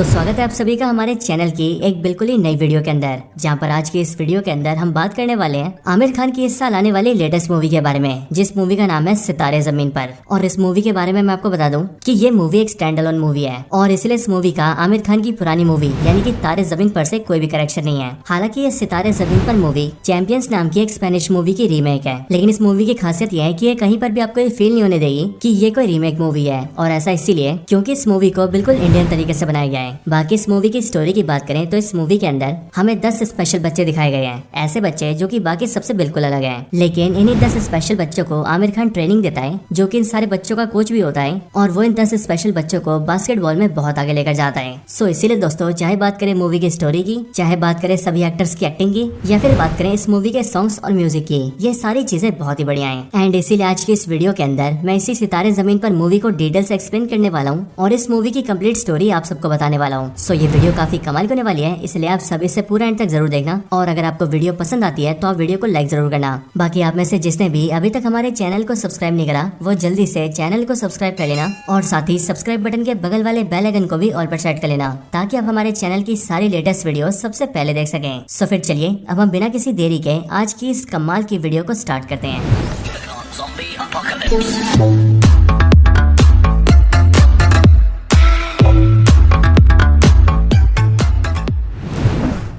तो स्वागत है आप सभी का हमारे चैनल की एक बिल्कुल ही नई वीडियो के अंदर, जहां पर आज की इस वीडियो के अंदर हम बात करने वाले हैं आमिर खान की इस साल आने वाली लेटेस्ट मूवी के बारे में, जिस मूवी का नाम है सितारे जमीन पर। और इस मूवी के बारे में मैं आपको बता दूं कि ये मूवी एक स्टैंड अलोन मूवी है और इसलिए इस मूवी का आमिर खान की पुरानी मूवी यानी कि तारे जमीन पर से कोई भी कनेक्शन नहीं है। हालांकि ये सितारे जमीन पर मूवी चैंपियंस नाम की एक स्पेनिश मूवी की रीमेक है, लेकिन इस मूवी की खासियत यह है कि ये कहीं पर भी आपको ये फील नहीं होने देगी कि ये कोई रीमेक मूवी है, और ऐसा इसीलिए क्योंकि इस मूवी को बिल्कुल इंडियन तरीके से बनाया गया है। बाकी इस मूवी की स्टोरी की बात करें तो इस मूवी के अंदर हमें 10 स्पेशल बच्चे दिखाए गए हैं, ऐसे बच्चे जो कि बाकी सबसे बिल्कुल अलग हैं। लेकिन इन्हीं 10 स्पेशल बच्चों को आमिर खान ट्रेनिंग देता है, जो कि इन सारे बच्चों का कोच भी होता है, और वो इन 10 स्पेशल बच्चों को बास्केटबॉल में बहुत आगे लेकर जाता है। सो इसीलिए दोस्तों, चाहे बात करें मूवी की स्टोरी की, चाहे बात करें सभी एक्टर्स की एक्टिंग की, या फिर बात करें इस मूवी के सॉन्ग्स और म्यूजिक की, ये सारी चीजें बहुत ही बढ़िया हैं। एंड इसीलिए आज की इस वीडियो के अंदर मैं इसी सितारे जमीन पर मूवी को डिटेल से एक्सप्लेन करने वाला हूँ और इस मूवी की कंप्लीट स्टोरी आप सबको बताने वाला हूँ। सो ये वीडियो काफी कमाल होने वाली है, इसलिए आप सभी से पूरा एंड तक जरूर देखना। और अगर आपको वीडियो पसंद आती है तो आप वीडियो को लाइक जरूर करना। बाकी आप में से जिसने भी अभी तक हमारे चैनल को सब्सक्राइब नहीं करा, वो जल्दी से चैनल को सब्सक्राइब कर लेना, और साथ ही सब्सक्राइब बटन के बगल वाले बेल आइकन को भी ऑल पर सेट कर लेना, ताकि आप हमारे चैनल की सारी लेटेस्ट वीडियो सबसे पहले देख सकें। सो फिर चलिए अब हम बिना किसी देरी के आज की इस कमाल की वीडियो को स्टार्ट करते हैं।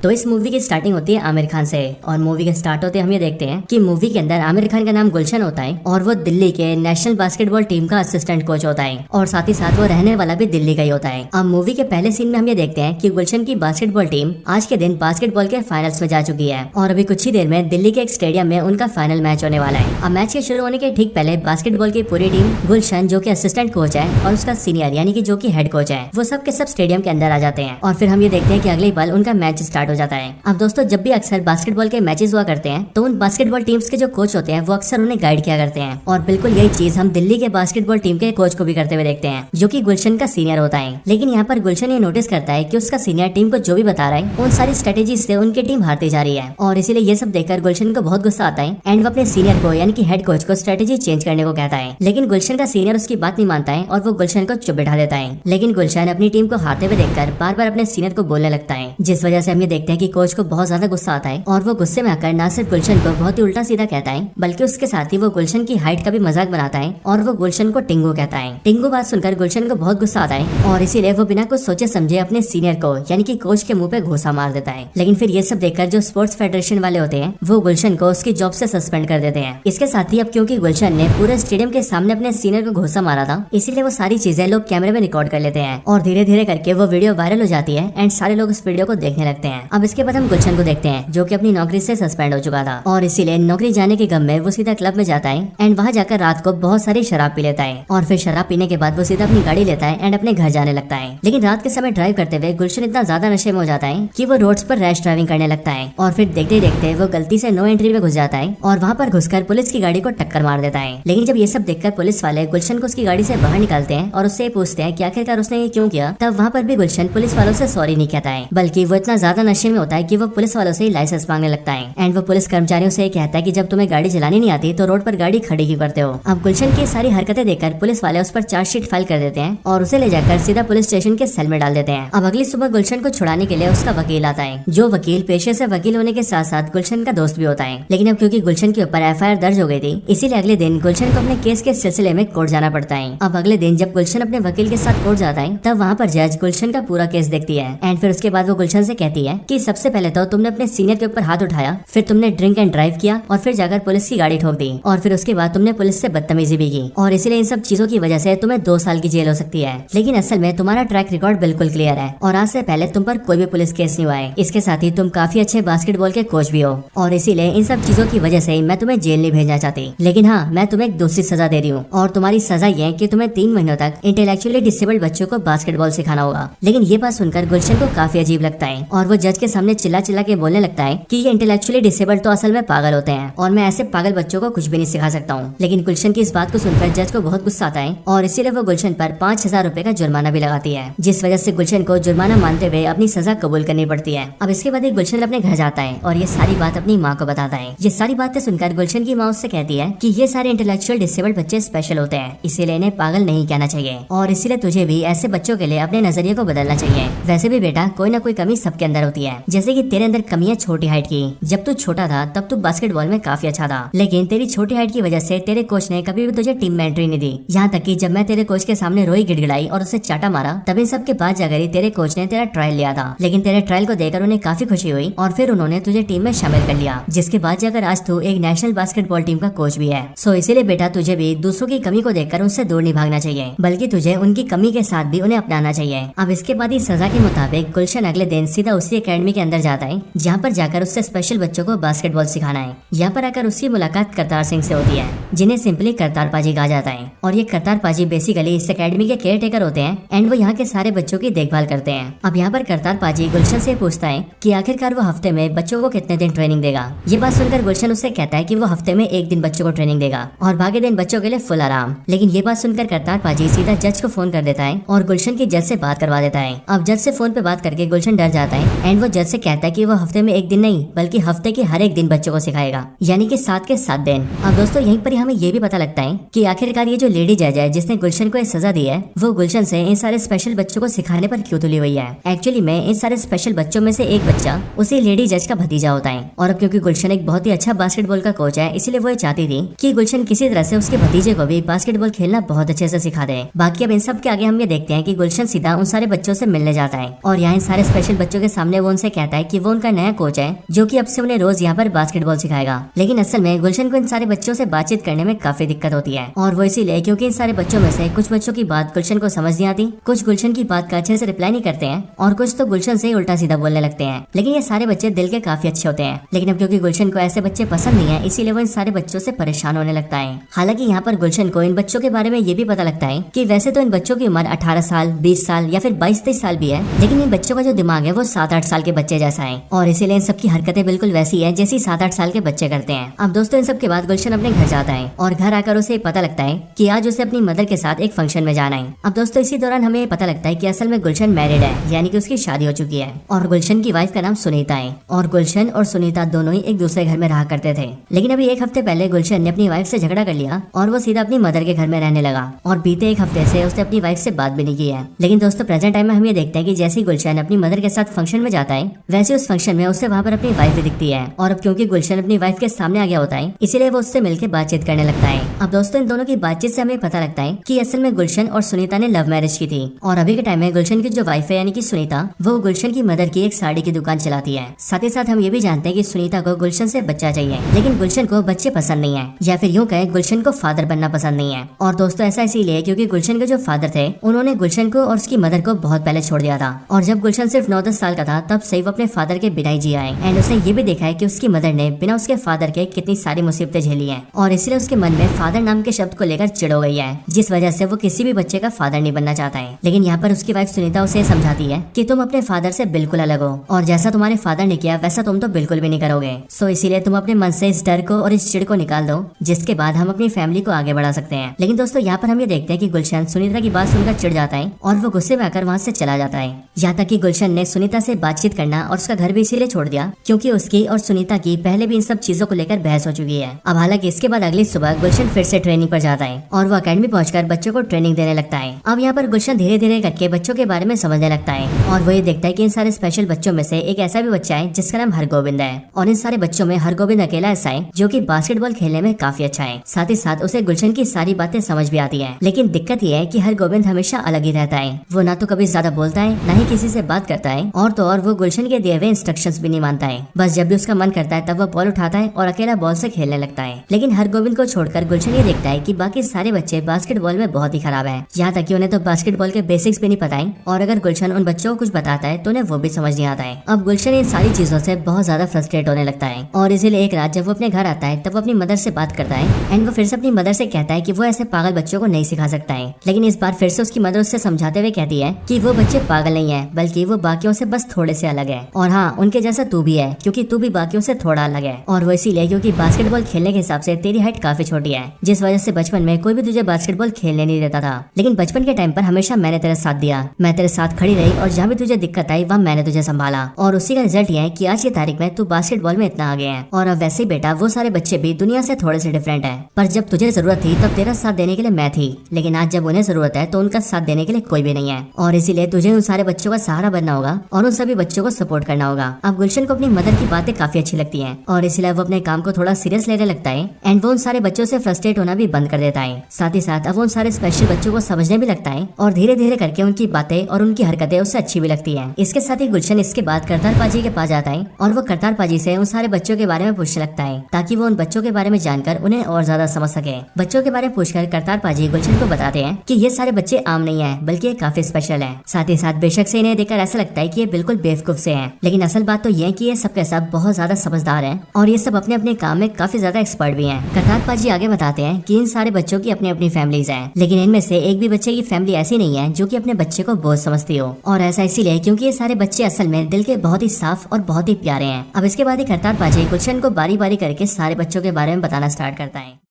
तो इस मूवी की स्टार्टिंग होती है आमिर खान से, और मूवी के स्टार्ट होते हम ये देखते हैं कि मूवी के अंदर आमिर खान का नाम गुलशन होता है और वो दिल्ली के नेशनल बास्केटबॉल टीम का असिस्टेंट कोच होता है, और साथ ही साथ वो रहने वाला भी दिल्ली का ही होता है। अब मूवी के पहले सीन में हम ये देखते हैं कि गुलशन की बास्केटबॉल टीम आज के दिन बास्केटबॉल के फाइनल्स में जा चुकी है, और अभी कुछ ही देर में दिल्ली के एक स्टेडियम में उनका फाइनल मैच होने वाला है। अब मैच के शुरू होने के ठीक पहले बास्केटबॉल की पूरी टीम, गुलशन जो कि असिस्टेंट कोच है और उसका सीनियर यानी कि जो कि हेड कोच है, वो सब के सब स्टेडियम के अंदर आ जाते हैं, और फिर हम ये देखते हैं कि अगले पल उनका मैच स्टार्ट हो जाता है। अब दोस्तों, जब भी अक्सर बास्केटबॉल के मैचेस हुआ करते हैं तो उन बास्केटबॉल टीम्स के जो कोच होते हैं वो अक्सर उन्हें गाइड किया करते हैं, और बिल्कुल यही चीज हम दिल्ली के बास्केटबॉल टीम के कोच को भी करते हुए देखते हैं, जो कि गुलशन का सीनियर होता है। लेकिन यहाँ पर गुलशन ये नोटिस करता है कि उसका सीनियर टीम को जो भी बता रहा है उन सारी स्ट्रेटेजी से उनकी टीम हारती जा रही है, और इसीलिए ये सब देखकर गुलशन को बहुत गुस्सा आता है एंड वो अपने सीनियर को यानी कि हेड कोच को स्ट्रेटेजी चेंज करने को कहता है। लेकिन गुलशन का सीनियर उसकी बात नहीं मानता है और वो गुलशन को चुप बैठा देता है। लेकिन गुलशन अपनी टीम को हारते हुए देखकर बार बार अपने सीनियर को बोलने लगता है, जिस वजह से हम ये देखते हैं कि कोच को बहुत ज्यादा गुस्सा आता है, और वो गुस्से में आकर ना सिर्फ गुलशन को बहुत ही उल्टा सीधा कहता है, बल्कि उसके साथ ही वो गुलशन की हाइट का भी मजाक बनाता है, और वो गुलशन को टिंगू कहता है। टिंगू बात सुनकर गुलशन को बहुत गुस्सा आता है, और इसीलिए वो बिना कुछ सोचे समझे अपने सीनियर को यानी कि कोच के मुंह पे घूसा मार देता है। लेकिन फिर ये सब देखकर जो स्पोर्ट्स फेडरेशन वाले होते हैं वो गुलशन को उसकी जॉब से सस्पेंड कर देते हैं। इसके साथ ही अब क्योंकि गुलशन ने पूरे स्टेडियम के सामने अपने सीनियर को घूसा मारा था, इसीलिए वो सारी चीजें लोग कैमरे में रिकॉर्ड कर लेते हैं, और धीरे धीरे करके वो वीडियो वायरल हो जाती है एंड सारे लोग उस वीडियो को देखने लगते हैं। अब इसके बाद हम गुलशन को देखते हैं, जो कि अपनी नौकरी से सस्पेंड हो चुका था, और इसीलिए नौकरी जाने के गम में वो सीधा क्लब में जाता है एंड वहाँ जाकर रात को बहुत सारी शराब पी लेता है, और फिर शराब पीने के बाद वो सीधा अपनी गाड़ी लेता है एंड अपने घर जाने लगता है। लेकिन रात के समय ड्राइव करते हुए गुलशन इतना ज्यादा नशे में हो जाता है कि वो रोड्स पर रैश ड्राइविंग करने लगता है, और फिर देखते ही देखते वो गलती से नो एंट्री में घुस जाता है और वहाँ पर घुसकर पुलिस की गाड़ी को टक्कर मार देता है। लेकिन जब ये सब देखकर पुलिस वाले गुलशन को उसकी गाड़ी से बाहर निकालते हैं और उससे पूछते हैं कि आखिरकार उसने ये क्यों किया, तब वहाँ पर भी गुलशन पुलिस वालों से सॉरी नहीं कहता है, बल्कि वो इतना ज्यादा नशे में होता है कि वो पुलिस वालों से लाइसेंस मांगने लगता है, एंड वो पुलिस कर्मचारियों से कहता है कि जब तुम्हें गाड़ी चलानी नहीं आती तो रोड पर गाड़ी खड़ी क्यों करते हो। अब गुलशन की सारी हरकतें देखकर पुलिस वाले उस पर चार्जशीट फाइल कर देते हैं और उसे ले जाकर सीधा पुलिस स्टेशन के सेल में डाल देते हैं। अब अगली सुबह गुलशन को छुड़ाने के लिए उसका वकील आता है, जो वकील पेशे से वकील होने के साथ साथ गुलशन का दोस्त भी होता है। लेकिन अब क्योंकि गुलशन के ऊपर एफआईआर दर्ज हो गई थी, इसीलिए अगले दिन गुलशन को अपने केस के सिलसिले में कोर्ट जाना पड़ता है। अब अगले दिन जब गुलशन अपने वकील के साथ कोर्ट जाता है, तब वहाँ पर जज गुलशन का पूरा केस देखती है, एंड फिर उसके बाद वो गुलशन से कहती है कि सबसे पहले तो तुमने अपने सीनियर के ऊपर हाथ उठाया, फिर तुमने ड्रिंक एंड ड्राइव किया, और फिर जाकर पुलिस की गाड़ी ठोक दी, और फिर उसके बाद तुमने पुलिस से बदतमीजी भी की, और इसीलिए इन सब चीजों की वजह से तुम्हें 2 साल की जेल हो सकती है। लेकिन असल में तुम्हारा ट्रैक रिकॉर्ड बिल्कुल क्लियर है, और आज से पहले तुम पर कोई भी पुलिस केस नहीं हुआ है। इसके साथ ही तुम काफी अच्छे बास्केटबॉल के कोच भी हो, और इसीलिए इन सब चीजों की वजह से मैं तुम्हें जेल नहीं भेजना चाहती। लेकिन हाँ, मैं तुम्हें एक दूसरी सजा दे रही हूँ, और तुम्हारी सजा ये है कि तुम्हें 3 महीनों तक इंटेलेक्चुअली डिसेबल्ड बच्चों को बास्केटबॉल सिखाना होगा। लेकिन ये बात सुनकर गुलशन को काफी अजीब लगता है, और वो जज जज के सामने चिल्ला चिल्ला के बोलने लगता है कि ये इंटेलेक्चुअली डिसेबल्ड तो असल में पागल होते हैं और मैं ऐसे पागल बच्चों को कुछ भी नहीं सिखा सकता हूँ। लेकिन गुलशन की इस बात को सुनकर जज को बहुत गुस्सा आता है और इसीलिए वो गुलशन पर 5,000 रुपए का जुर्माना भी लगाती है, जिस वजह से गुलशन को जुर्माना मानते हुए अपनी सजा कबूल करनी पड़ती है। अब इसके बाद गुलशन अपने घर जाता है और ये सारी बात अपनी माँ को बताता है। ये सारी बातें सुनकर गुलशन की माँ उससे कहती है कि ये सारे इंटेलेक्चुअल डिसेबल्ड बच्चे स्पेशल होते हैं, इसीलिए इन्हें पागल नहीं कहना चाहिए और इसीलिए तुझे भी ऐसे बच्चों के लिए अपने नजरिए को बदलना चाहिए। वैसे भी बेटा कोई ना कोई कमी सबके अंदर होती है, जैसे कि तेरे अंदर कमी है छोटी हाइट की। जब तू छोटा था तब तू बास्केटबॉल में काफी अच्छा था, लेकिन तेरी छोटी हाइट की वजह से तेरे कोच ने कभी भी तुझे टीम में एंट्री नहीं दी। यहाँ तक कि जब मैं तेरे कोच के सामने रोई गिड़गिड़ाई और उसे चाटा मारा, तब इन सब के बाद जाकर ही तेरे कोच ने तेरा ट्रायल लिया था। लेकिन तेरे ट्रायल को देखकर उन्हें काफी खुशी हुई और फिर उन्होंने तुझे टीम में शामिल कर लिया, जिसके बाद जाकर आज तू एक नेशनल बास्केटबॉल टीम का कोच भी है। सो इसीलिए बेटा तुझे भी दूसरों की कमी को देखकर उनसे दूर नहीं भागना चाहिए, बल्कि तुझे उनकी कमी के साथ भी उन्हें अपनाना चाहिए। अब इसके बाद इस सजा के मुताबिक गुलशन अगले दिन सीधा उसी एकेडमी के अंदर जाता है जहाँ पर जाकर उससे स्पेशल बच्चों को बास्केटबॉल सिखाना है। यहाँ पर आकर उसकी मुलाकात करतार सिंह से होती है, जिन्हें सिंपली करतार पाजी कहा जाता है। और ये करतार पाजी बेसिकली इस एकेडमी के केयर टेकर होते हैं एंड वो यहाँ के सारे बच्चों की देखभाल करते हैं। अब यहाँ पर करतार पाजी गुलशन से पूछता है कि आखिरकार वो हफ्ते में बच्चों को कितने दिन ट्रेनिंग देगा। ये बात सुनकर गुलशन उससे कहता है कि वो हफ्ते में 1 दिन बच्चों को ट्रेनिंग देगा और बाकी दिन बच्चों के लिए फुल आराम। लेकिन ये बात सुनकर करतार पाजी सीधा जज को फोन कर देता है और गुलशन की जज से बात करवा देता है। अब जज से फोन पे बात करके गुलशन डर जाता है एंड वो जज से कहता है कि वो हफ्ते में 1 दिन नहीं बल्कि हफ्ते के हर एक दिन बच्चों को सिखाएगा, यानी कि 7 के 7 दिन। अब दोस्तों यहीं पर हमें ये भी पता लगता है कि आखिरकार ये जो लेडी जज है जिसने गुलशन को सजा दी है, वो गुलशन से इन सारे स्पेशल बच्चों को सिखाने पर क्यों तुली हुई है। एक्चुअली में इन सारे स्पेशल बच्चों में से एक बच्चा उसी लेडी जज का भतीजा होता है और अब क्योंकि गुलशन एक बहुत ही अच्छा बास्केटबॉल का कोच है, इसलिए वो चाहती थी कि गुलशन किसी तरह से उसके भतीजे को भी बास्केटबॉल खेलना बहुत अच्छे से सिखा दे। बाकी अब इन सब के आगे हम ये देखते हैं कि गुलशन सीधा उन सारे बच्चों से मिलने जाता है और यहाँ इन सारे स्पेशल बच्चों के सामने वो उनसे कहता है कि वो उनका नया कोच है जो कि अब से उन्हें रोज यहाँ पर बास्केटबॉल सिखाएगा। लेकिन असल में गुलशन को इन सारे बच्चों से बातचीत करने में काफी दिक्कत होती है और वो इसीलिए क्योंकि इन सारे बच्चों में से कुछ बच्चों की बात गुलशन को समझ नहीं आती, कुछ गुलशन की बात का अच्छे से रिप्लाई नहीं करते हैं और कुछ तो गुलशन से उल्टा सीधा बोलने लगते हैं। लेकिन ये सारे बच्चे दिल के काफी अच्छे होते हैं, लेकिन अब क्योंकि गुलशन को ऐसे बच्चे पसंद नहीं है, इसीलिए वो इन सारे बच्चों से परेशान होने लगता है। हालांकि यहाँ पर गुलशन को इन बच्चों के बारे में ये भी पता लगता है कि वैसे तो इन बच्चों की उम्र 18 साल, 20 साल या फिर 22-23 साल भी है, लेकिन इन बच्चों का जो दिमाग है वो 7-8 साल के बच्चे जैसा है और इसीलिए इन सबकी हरकतें बिल्कुल वैसी है जैसी 7-8 साल के बच्चे करते हैं। अब दोस्तों इन सब के बाद गुलशन अपने घर जाता है और घर आकर उसे पता लगता है कि आज उसे अपनी मदर के साथ एक फंक्शन में जाना है। अब दोस्तों इसी दौरान हमें पता लगता है कि असल में गुलशन मैरिड है, यानी कि उसकी शादी हो चुकी है और गुलशन की वाइफ का नाम सुनीता है और गुलशन और सुनीता दोनों ही एक दूसरे घर में रहा करते थे। लेकिन अभी 1 हफ्ते पहले गुलशन ने अपनी वाइफ से झगड़ा कर लिया और वो सीधा अपनी मदर के घर में रहने लगा और बीते 1 हफ्ते से उसने अपनी वाइफ से बात भी नहीं की है। लेकिन दोस्तों प्रेजेंट टाइम में हम ये देखते हैं कि जैसे ही गुलशन अपनी मदर के साथ फंक्शन में जाता है, वैसे उस फंक्शन में उसे वहाँ पर अपनी वाइफ भी दिखती है और अब क्योंकि गुलशन अपनी वाइफ के सामने आ गया होता है, इसीलिए वो उससे मिलकर बातचीत करने लगता है। अब दोस्तों इन दोनों की बातचीत से हमें पता लगता है कि असल में गुलशन और सुनीता ने लव मैरिज की थी और अभी के टाइम में गुलशन की जो वाइफ है यानी कि सुनीता, वो गुलशन की मदर की एक साड़ी की दुकान चलाती है। साथ ही साथ हम ये भी जानते हैं कि सुनीता को गुलशन से बच्चा चाहिए, लेकिन गुलशन को बच्चे पसंद नहीं है, या फिर यूँ कहें गुलशन को फादर बनना पसंद नहीं है। और दोस्तों ऐसा इसीलिए क्योंकि गुलशन के जो फादर थे उन्होंने गुलशन को और उसकी मदर को बहुत पहले छोड़ दिया था और जब गुलशन सिर्फ 9-10 साल का था तब से वो अपने फादर के बिना ही जिया है एंड उसने ये भी देखा है कि उसकी मदर ने बिना उसके फादर के कितनी सारी मुसीबतें झेली हैं और इसलिए उसके मन में फादर नाम के शब्द को लेकर चिढ़ हो गई है, जिस वजह से वो किसी भी बच्चे का फादर नहीं बनना चाहता है। लेकिन यहाँ पर उसकी वाइफ सुनीता उसे समझाती है कि तुम अपने फादर से बिल्कुल अलग हो और जैसा तुम्हारे फादर ने किया वैसा तुम तो बिल्कुल भी नहीं करोगे। सो इसीलिए तुम अपने मन से इस डर को और इस चिढ़ को निकाल दो, जिसके बाद हम अपनी फैमिली को आगे बढ़ा सकते हैं। लेकिन दोस्तों यहाँ पर हम ये देखते हैं कि गुलशन सुनीता की बात सुनकर चिढ़ जाता है और वो गुस्से में आकर वहाँ से चला जाता है। यहाँ तक कि गुलशन ने सुनीता से बातचीत करना और उसका घर भी इसीलिए छोड़ दिया क्योंकि उसकी और सुनीता की पहले भी इन सब चीजों को लेकर बहस हो चुकी है। अब हालांकि इसके बाद अगली सुबह गुलशन फिर से ट्रेनिंग पर जाता है और वो अकेडमी पहुंचकर बच्चों को ट्रेनिंग देने लगता है। अब यहाँ पर गुलशन धीरे धीरे करके बच्चों के बारे में समझने लगता है और वो ये देखता है कि इन सारे स्पेशल बच्चों में से एक ऐसा भी बच्चा है जिसका नाम हरगोविंद है और इन सारे बच्चों में हरगोविंद अकेला ऐसा है जो कि बास्केटबॉल खेलने में काफी अच्छा है। साथ ही साथ उसे गुलशन की सारी बातें समझ भी आती है, लेकिन दिक्कत ये है कि हरगोविंद हमेशा अलग ही रहता है। वो ना तो कभी ज्यादा बोलता है, ना ही किसी से बात करता है और तो और वो गुलशन के दिए हुए इंस्ट्रक्शंस भी नहीं मानता है। बस जब भी उसका मन करता है तब वो बॉल उठाता है और अकेला बॉल से खेलने लगता है। लेकिन हरगोविंद को छोड़कर गुलशन ये देखता है कि बाकी सारे बच्चे बास्केटबॉल में बहुत ही खराब है, यहाँ तक कि उन्हें तो बास्केटबॉल के बेसिक्स भी नहीं पता है और अगर गुलशन उन बच्चों को कुछ बताता है तो उन्हें वो भी समझ नहीं आता है। अब गुलशन इन सारी चीजों से बहुत ज्यादा फ्रस्ट्रेट होने लगता है और इसीलिए एक रात जब वो अपने घर आता है तब वो अपनी मदर से बात करता है एंड वो फिर से अपनी मदर से कहता है कि वो ऐसे पागल बच्चों को नहीं सिखा सकता है। लेकिन इस बार फिर से उसकी मदर उससे समझाते हुए कहती है कि वो बच्चे पागल नहीं है, बल्कि वो बाकियों से बस थोड़े से से अलग है। और हाँ, उनके जैसा तू भी है, क्योंकि तू भी बाकियों से थोड़ा अलग है। और वो इसीलिए क्योंकि बास्केटबॉल खेलने के हिसाब से तेरी हाइट काफी छोटी है, जिस वजह से बचपन में कोई भी तुझे बास्केटबॉल खेलने नहीं देता था। लेकिन बचपन के टाइम पर हमेशा मैंने तेरा साथ दिया, मैं तेरे साथ खड़ी रही और जहाँ भी तुझे दिक्कत आई वहाँ मैंने तुझे संभाला। और उसी का रिजल्ट ये है कि आज की तारीख में तू बास्केटबॉल में इतना आगे है। और अब वैसे ही बेटा, वो सारे बच्चे भी दुनिया से थोड़े से डिफरेंट है, पर जब तुझे जरूरत थी तब तेरा साथ देने के लिए मैं थी, लेकिन आज जब उन्हें जरूरत है तो उनका साथ देने के लिए कोई भी नहीं है। और इसीलिए तुझे उन सारे बच्चों का सहारा बनना होगा और उन सभी बच्चों को सपोर्ट करना होगा। अब गुलशन को अपनी मदर की बातें काफी अच्छी लगती हैं और इसलिए वो अपने काम को थोड़ा सीरियस लेने लगता है एंड वो उन सारे बच्चों से फ्रस्ट्रेट होना भी बंद कर देता है। साथ ही साथ अब वो उन सारे स्पेशल बच्चों को समझने भी लगता है और धीरे धीरे करके उनकी बातें और उनकी हरकतें उससे अच्छी भी लगती है। इसके साथ ही गुलशन इसके बाद करतार पाजी के पास जाता है और वो करतार पाजी से उन सारे बच्चों के बारे में पूछने लगता है, ताकि वो उन बच्चों के बारे में जानकर उन्हें और ज्यादा समझ सके। बच्चों के बारे में पूछकर करतार पाजी गुलशन को बताते हैं कि ये सारे बच्चे आम नहीं है, बल्कि ये काफी स्पेशल है। साथ ही साथ बेशक से इन्हें देखकर ऐसा लगता है कि ये बिल्कुल बेवकूफ से हैं, लेकिन असल बात तो ये है कि ये सब के सब बहुत ज्यादा समझदार हैं और ये सब अपने अपने काम में काफी ज्यादा एक्सपर्ट भी हैं। करतार पाजी आगे बताते हैं कि इन सारे बच्चों की अपनी अपनी फैमिलीज हैं, लेकिन इनमें से एक भी बच्चे की फैमिली ऐसी नहीं है जो कि अपने बच्चे को बोझ समझती हो। और ऐसा इसीलिए क्योंकि ये सारे बच्चे असल में दिल के बहुत ही साफ और बहुत ही प्यारे हैं। अब इसके बाद ही करतार पाजी गुलशन को बारी बारी करके सारे बच्चों के बारे में बताना स्टार्ट करता है।